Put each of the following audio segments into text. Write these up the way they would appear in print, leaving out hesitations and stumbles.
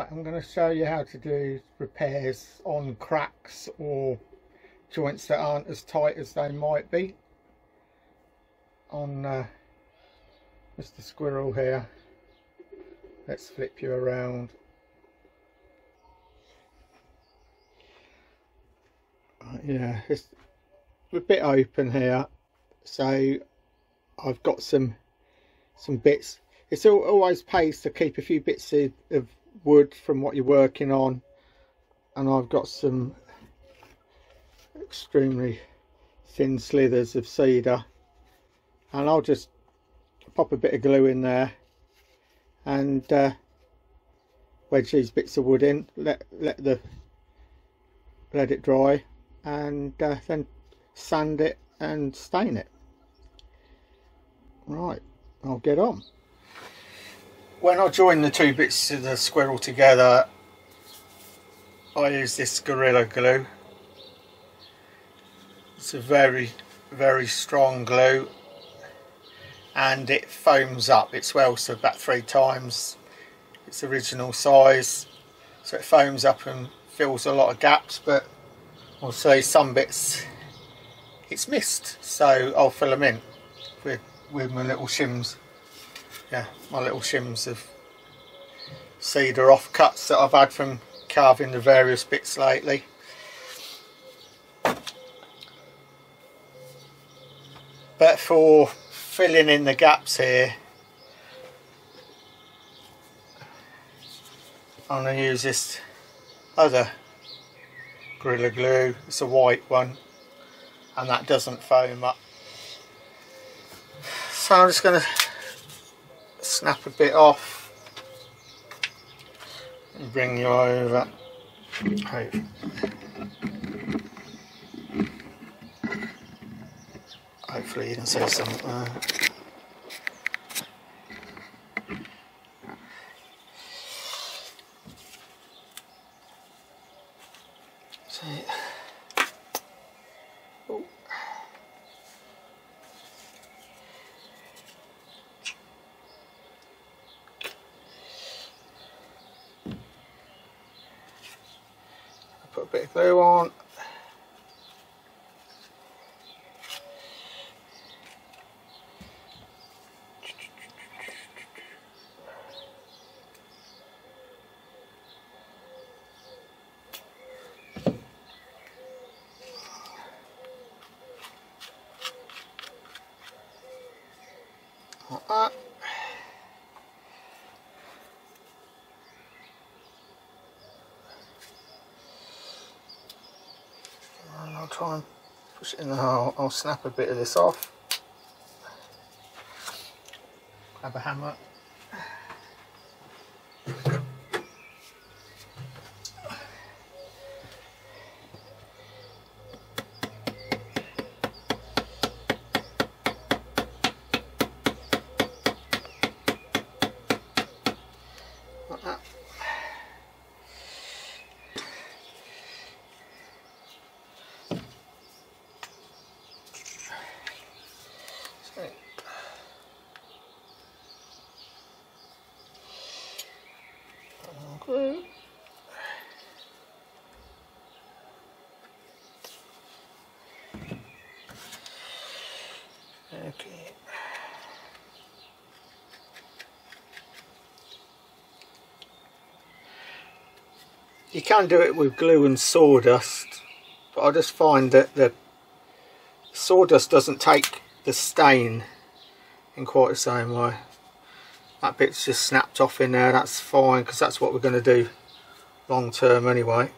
Right, I'm going to show you how to do repairs on cracks or joints that aren't as tight as they might be on Mr. Squirrel here. Let's flip you around. Yeah, it's a bit open here, so I've got some bits. It's always pays to keep a few bits of wood from what you're working on, and I've got some extremely thin slithers of cedar, and I'll just pop a bit of glue in there and wedge these bits of wood in, let it dry, and then sand it and stain it. Right, I'll get on. When I join the two bits of the squirrel together, I use this Gorilla Glue. It's a very strong glue, and it foams up. It swells to about 3 times its original size, so it foams up and fills a lot of gaps, but I'll say some bits it's missed, so I'll fill them in with my little shims. Yeah, my little shims of cedar offcuts that I've had from carving the various bits lately. But for filling in the gaps here, I'm going to use this other Gorilla Glue. It's a white one, and that doesn't foam up. So I'm just going to snap a bit off and bring you over. Hopefully you can see something there. See. Oh. Put a bit of glue on. Like that. And I'll try and push it in the hole. I'll snap a bit of this off. Grab a hammer. Like that. Glue. Okay. You can do it with glue and sawdust, but I just find that the sawdust doesn't take the stain in quite the same way. That bit's just snapped off in there, that's fine, because that's what we're going to do long term anyway.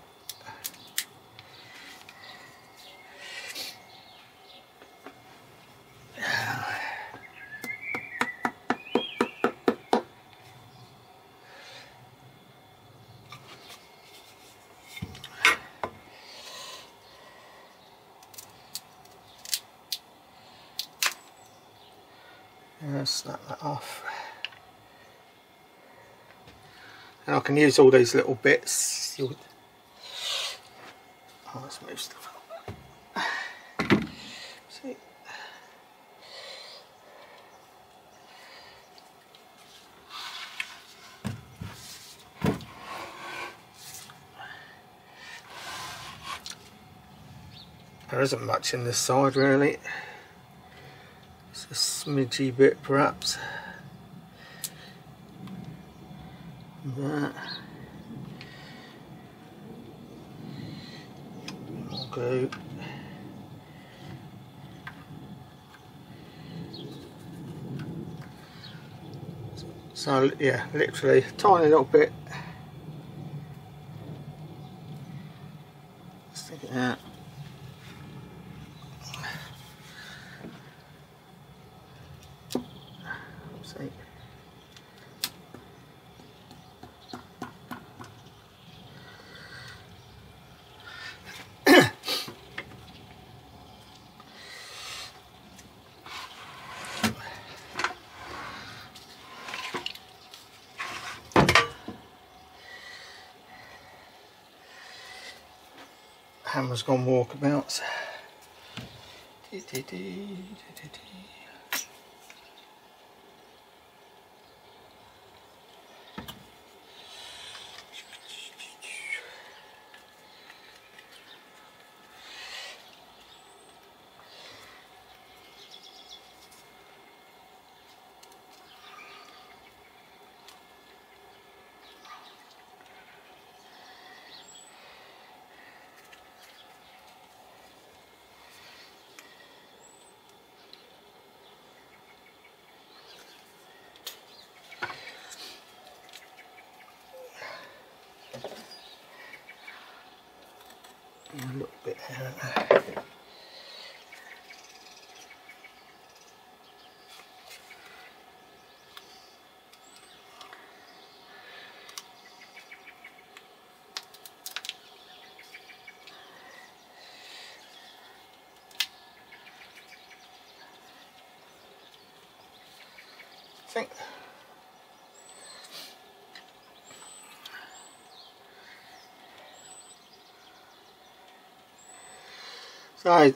Snap that off. And I can use all these little bits. Oh, let's move stuff up. See? There isn't much in this side really. It's a smidgy bit perhaps. That. More glue. So yeah, literally a tiny little bit. Stick it out. See. Hammer's gone walkabouts. A little bit there. I think so.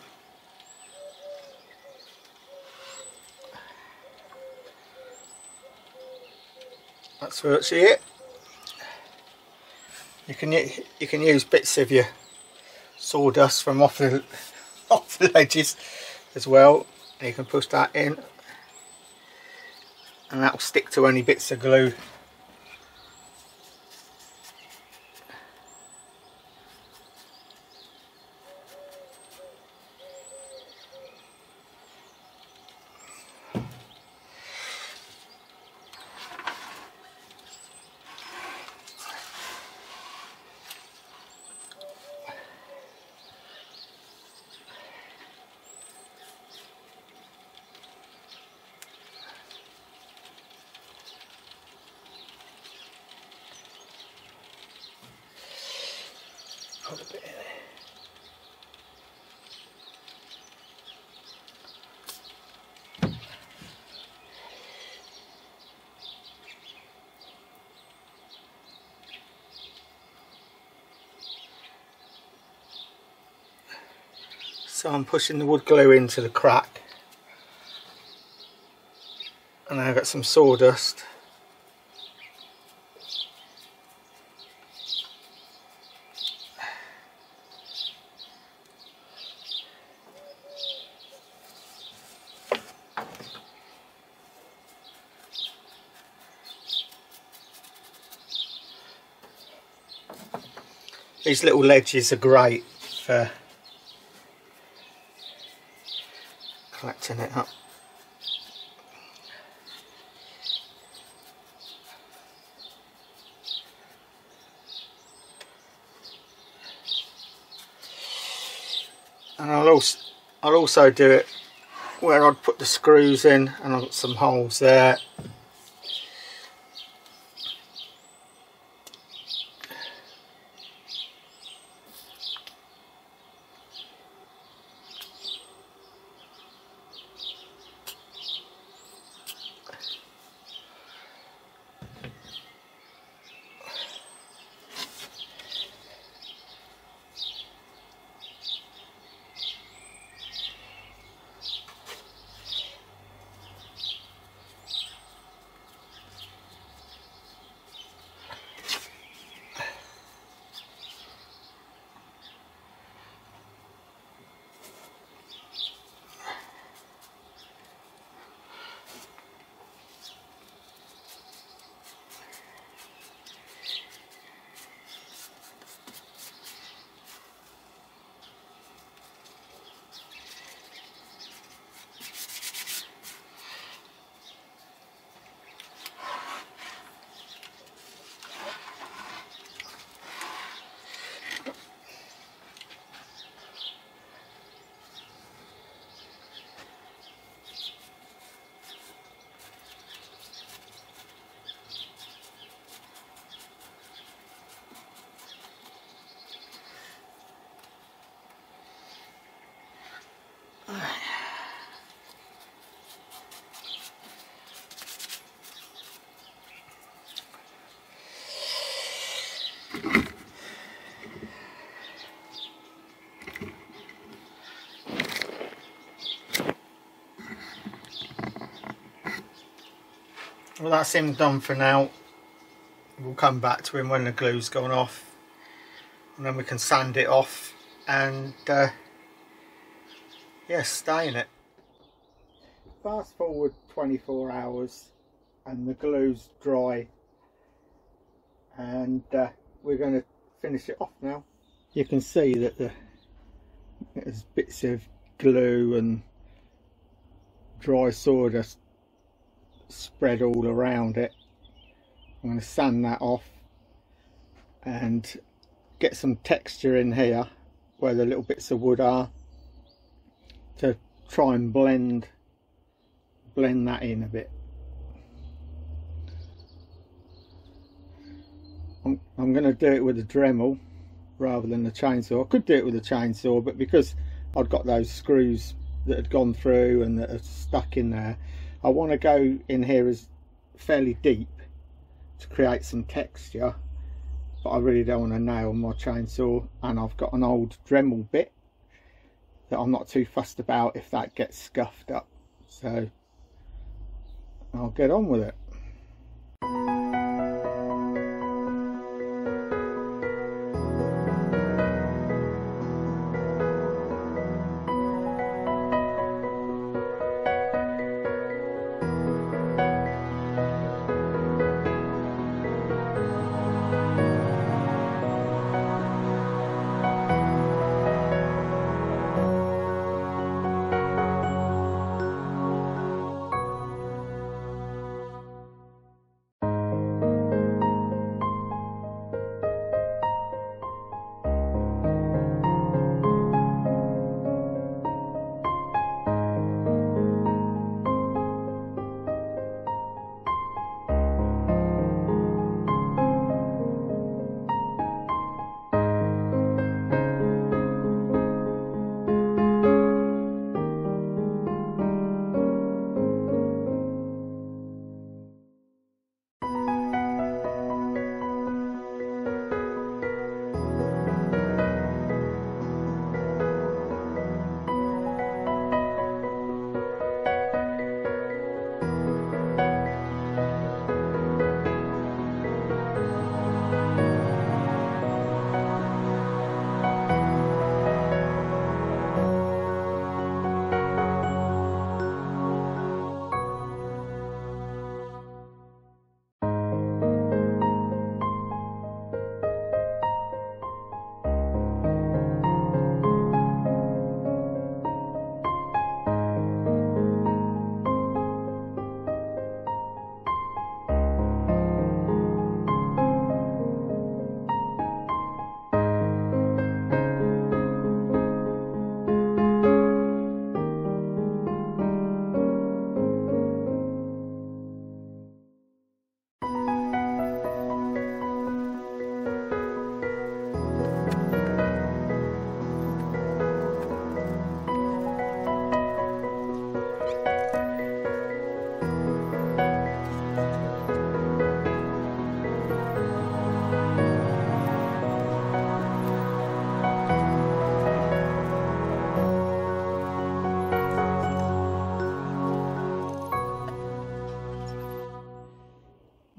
That's virtually it. You can use bits of your sawdust from off the ledges as well. And you can push that in, and that will stick to any bits of glue. Put a bit in there. So I'm pushing the wood glue into the crack, and I've got some sawdust. These little ledges are great for collecting it up. And I'll also do it where I'd put the screws in, and I've got some holes there. Well, that's him done for now. We'll come back to him when the glue's gone off, and then we can sand it off and yeah, stain it. Fast forward 24 hours and the glue's dry, and we're going to finish it off now. You can see that there's bits of glue and dry sawdust spread all around it. I'm going to sand that off and get some texture in here where the little bits of wood are, to try and blend that in a bit. I'm going to do it with a Dremel rather than the chainsaw. I could do it with a chainsaw, but because I've got those screws that had gone through and that are stuck in there, I want to go in here as fairly deep to create some texture, but I really don't want to nail my chainsaw, and I've got an old Dremel bit that I'm not too fussed about if that gets scuffed up, so I'll get on with it.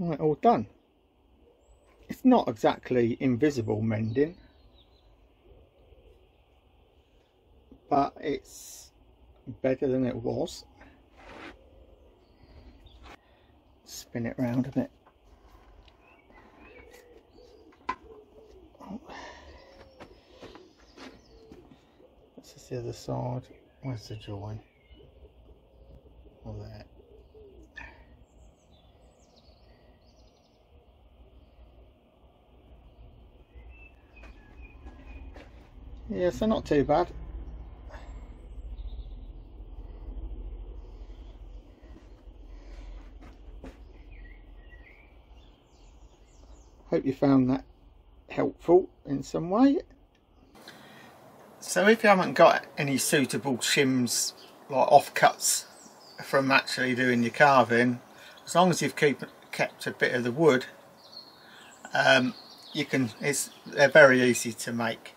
Right, all done. It's not exactly invisible mending, but it's better than it was. Spin it round a bit. This is the other side. Where's the join? Oh, there. Yeah, so not too bad. Hope you found that helpful in some way. So if you haven't got any suitable shims, like offcuts from actually doing your carving, as long as you've kept a bit of the wood, they're very easy to make.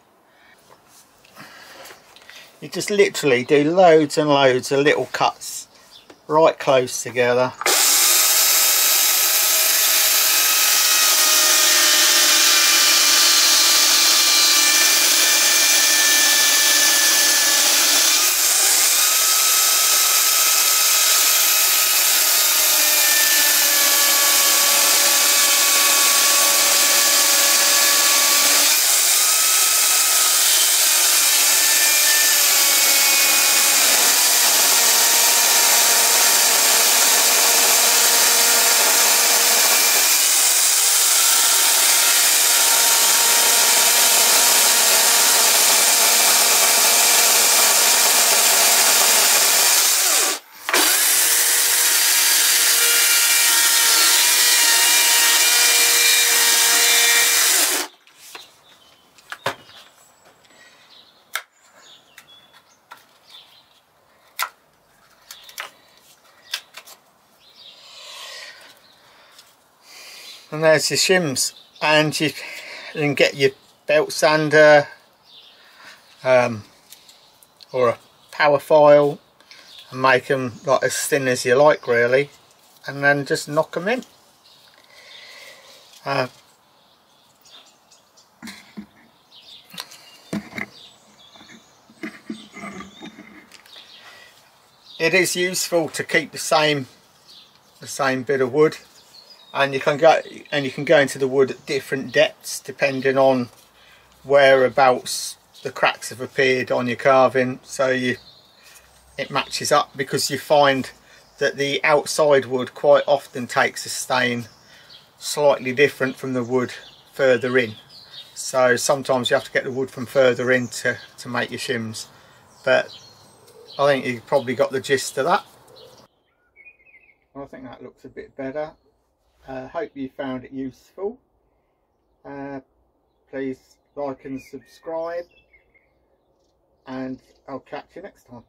You just literally do loads and loads of little cuts right close together. And there's your shims, and you can get your belt sander or a power file and make them like as thin as you like really, and then just knock them in. It is useful to keep the same bit of wood, and you can go into the wood at different depths depending on whereabouts the cracks have appeared on your carving, so it matches up, because you find that the outside wood quite often takes a stain slightly different from the wood further in, so sometimes you have to get the wood from further in to make your shims, but I think you probably got the gist of that. Well, I think that looks a bit better. Hope you found it useful. Please like and subscribe, and I'll catch you next time.